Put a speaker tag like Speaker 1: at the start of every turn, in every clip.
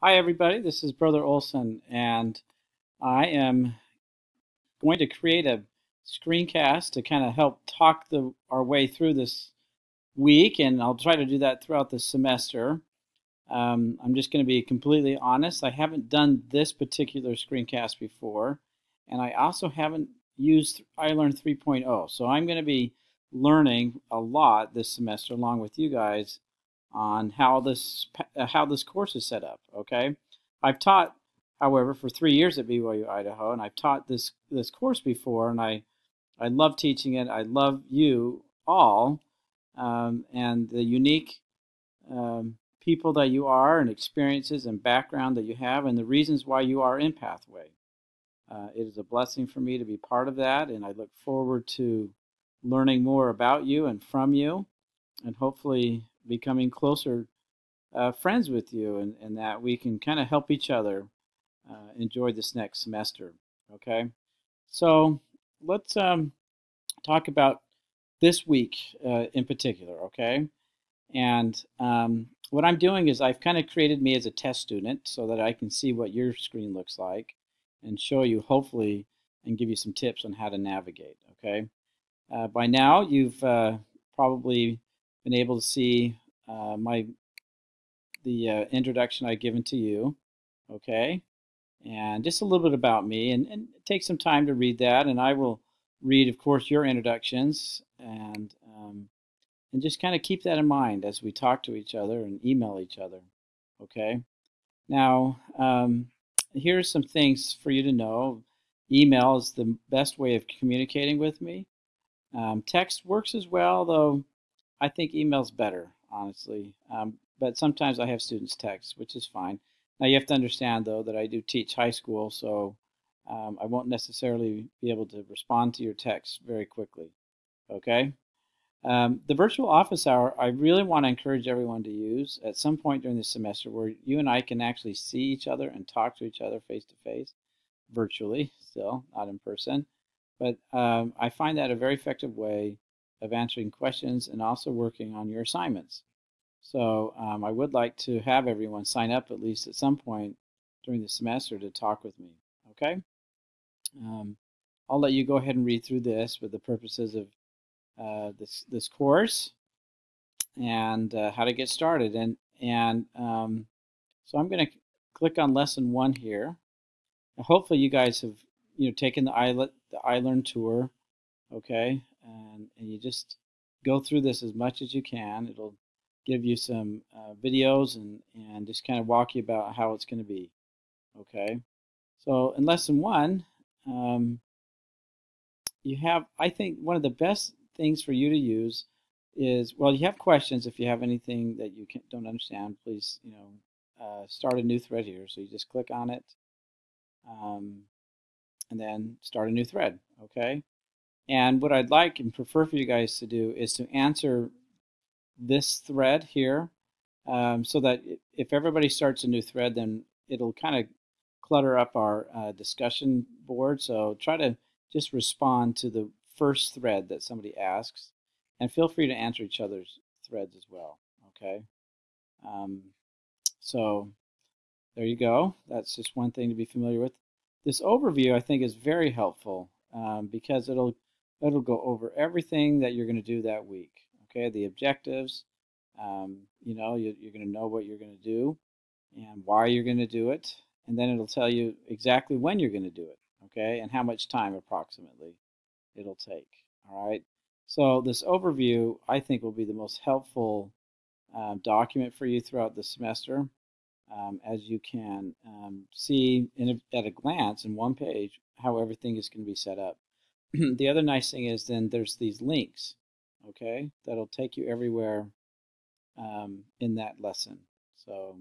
Speaker 1: Hi everybody, this is Brother Olson, and I am going to create a screencast to kind of help talk our way through this week, and I'll try to do that throughout the semester. I'm just going to be completely honest. I haven't done this particular screencast before, and I also haven't used iLearn 3.0, so I'm going to be learning a lot this semester along with you guys on how this course is set up. Okay, I've taught, however, for 3 years at BYU Idaho, and I've taught this course before, and I love teaching it. I love you all, and the unique people that you are, and experiences and background that you have, and the reasons why you are in Pathway. It is a blessing for me to be part of that, and I look forward to learning more about you and from you, and hopefully becoming closer friends with you, and that we can kind of help each other enjoy this next semester. Okay, so let's talk about this week in particular. Okay, and what I'm doing is I've kind of created me as a test student so that I can see what your screen looks like and show you, hopefully, and give you some tips on how to navigate. Okay, by now you've probably been able to see the introduction I've given to you, okay, and just a little bit about me, and take some time to read that, and I will read, of course, your introductions, and just kind of keep that in mind as we talk to each other and email each other, okay. Now, here's some things for you to know. Email is the best way of communicating with me. Text works as well, though I think email's better, honestly. But sometimes I have students text, which is fine. Now you have to understand, though, that I do teach high school, so I won't necessarily be able to respond to your text very quickly. Okay? The virtual office hour, I really want to encourage everyone to use at some point during the semester where you and I can actually see each other and talk to each other face to face, virtually, still, not in person. But I find that a very effective way of answering questions and also working on your assignments. So I would like to have everyone sign up at least at some point during the semester to talk with me. Okay? Um, I'll let you go ahead and read through this for the purposes of this course and how to get started. And so I'm going to click on lesson 1 here. Hopefully you guys have taken the iLearn tour, okay, and you just go through this as much as you can. It'll give you some videos and just kind of walk you about how it's going to be, okay. So in lesson 1, you have, I think, one of the best things for you to use is, well, you have questions. If you have anything that you don't understand, please, start a new thread here. So you just click on it, um, and then start a new thread, okay? And what I'd like and prefer for you guys to do is to answer this thread here, so that if everybody starts a new thread, then it'll kind of clutter up our discussion board. So try to just respond to the first thread that somebody asks, and feel free to answer each other's threads as well, okay? Um, so there you go. That's just one thing to be familiar with. This overview, I think, is very helpful because it'll go over everything that you're going to do that week. Okay, the objectives. You're going to know what you're going to do and why you're going to do it, and then it'll tell you exactly when you're going to do it. Okay, and how much time approximately it'll take. All right. So this overview, I think, will be the most helpful document for you throughout the semester. As you can see at a glance in one page how everything is going to be set up. The other nice thing is then there's these links, okay, that'll take you everywhere in that lesson. So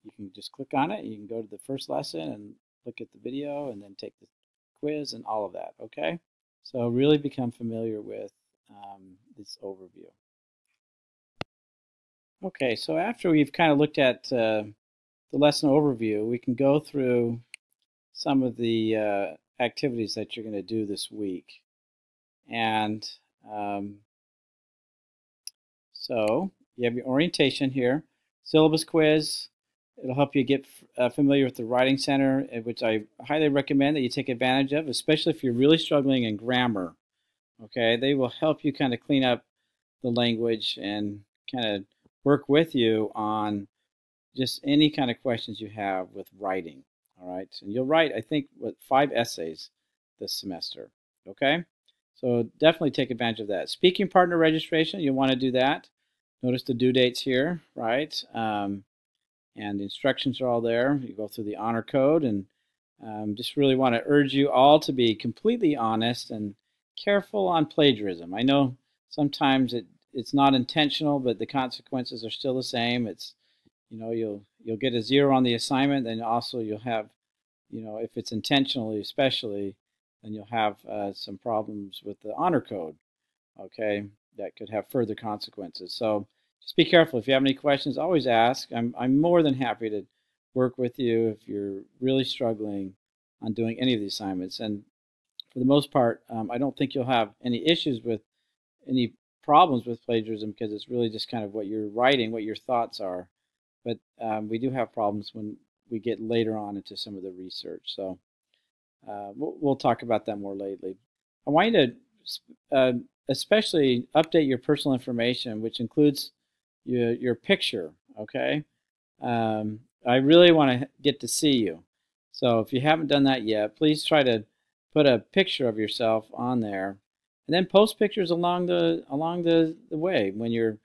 Speaker 1: you can just click on it. You can go to the first lesson and look at the video and then take the quiz and all of that, okay? So really become familiar with this overview. Okay, so after we've kind of looked at the lesson overview, we can go through some of the activities that you're going to do this week. And so you have your orientation here, syllabus quiz, It'll help you get familiar with the Writing Center, which I highly recommend that you take advantage of, especially if you're really struggling in grammar. Okay, they will help you kind of clean up the language and kind of work with you on just any kind of questions you have with writing. All right, and you'll write, I think, 5 essays this semester. Okay, so definitely take advantage of that. Speaking partner registration, you'll want to do that. Notice the due dates here, right? And the instructions are all there. You go through the honor code, and just really want to urge you all to be completely honest and careful on plagiarism. I know sometimes it's not intentional, but the consequences are still the same. It's, you know, you'll get a 0 on the assignment, then also you'll have, you know, if it's intentionally especially, then you'll have some problems with the honor code, okay, that could have further consequences. So just be careful. If you have any questions, always ask. I'm more than happy to work with you if you're really struggling on doing any of the assignments. And for the most part, I don't think you'll have any issues with any problems with plagiarism, because it's really just kind of what you're writing, what your thoughts are. But we do have problems when we get later on into some of the research. So we'll talk about that more lately. I want you to especially update your personal information, which includes your picture, okay? I really want to get to see you. So if you haven't done that yet, please try to put a picture of yourself on there, and then post pictures along the way. When you're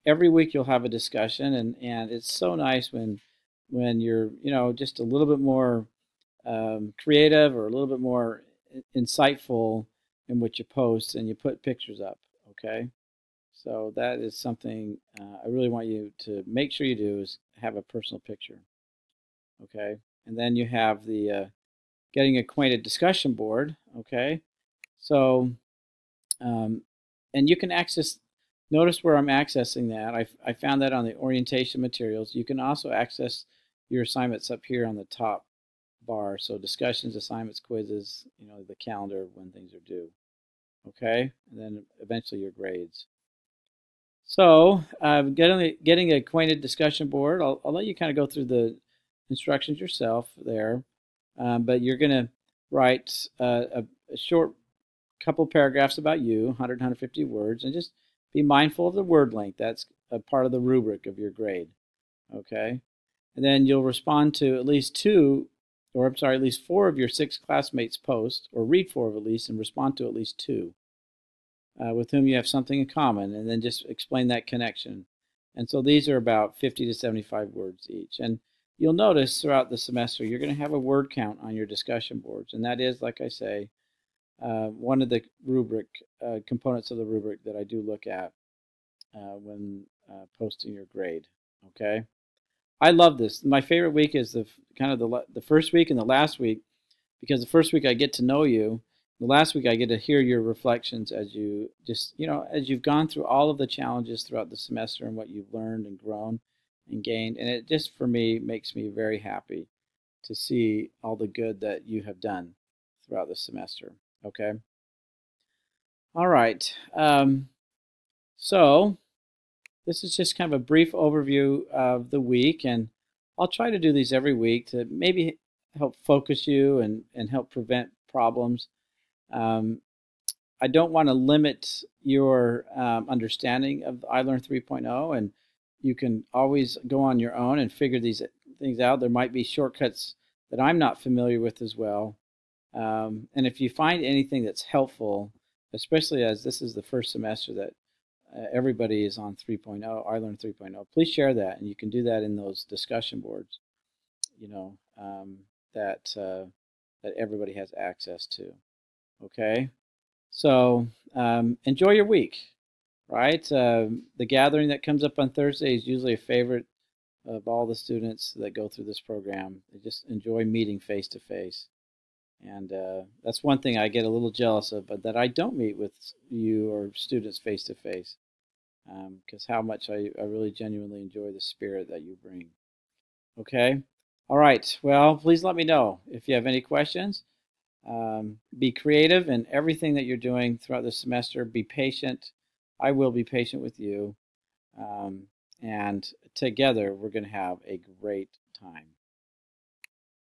Speaker 1: every week you'll have a discussion, and it's so nice when you're, you know, just a little bit more creative or a little bit more insightful in what you post, and you put pictures up, okay? So that is something I really want you to make sure you do, is have a personal picture, okay? And then you have the getting acquainted discussion board, okay? So, and you can access, notice where I'm accessing that. I found that on the orientation materials. You can also access your assignments up here on the top bar. So discussions, assignments, quizzes, you know, the calendar of when things are due, okay? And then eventually your grades. So getting acquainted discussion board, I'll let you kind of go through the instructions yourself there, but you're going to write a short couple paragraphs about you, 100, 150 words, and just be mindful of the word length. That's a part of the rubric of your grade, okay? And then you'll respond to at least 4 of your 6 classmates' posts, or read 4 of at least, and respond to at least 2. With whom you have something in common, and then just explain that connection. And so these are about 50 to 75 words each. And you'll notice throughout the semester you're going to have a word count on your discussion boards, and that is, like I say, one of the rubric components of the rubric that I do look at when posting your grade. Okay, I love this. My favorite week is the first week and the last week, because the first week I get to know you. The last week I get to hear your reflections as you just, you know, as you've gone through all of the challenges throughout the semester and what you've learned and grown and gained. And it just, for me, makes me very happy to see all the good that you have done throughout the semester. Okay. All right. So this is just kind of a brief overview of the week, and I'll try to do these every week to maybe help focus you and help prevent problems. I don't want to limit your understanding of iLearn 3.0, and you can always go on your own and figure these things out. There might be shortcuts that I'm not familiar with as well. And if you find anything that's helpful, especially as this is the first semester that everybody is on 3.0, iLearn 3.0, please share that, and you can do that in those discussion boards, you know, that everybody has access to. Okay, so enjoy your week, right? The gathering that comes up on Thursday is usually a favorite of all the students that go through this program. They just enjoy meeting face to face, and that's one thing I get a little jealous of, but that I don't meet with you or students face to face, because how much I really genuinely enjoy the spirit that you bring. Okay, all right. Well, please let me know if you have any questions. Be creative in everything that you're doing throughout the semester. Be patient. I will be patient with you. and together we're going to have a great time.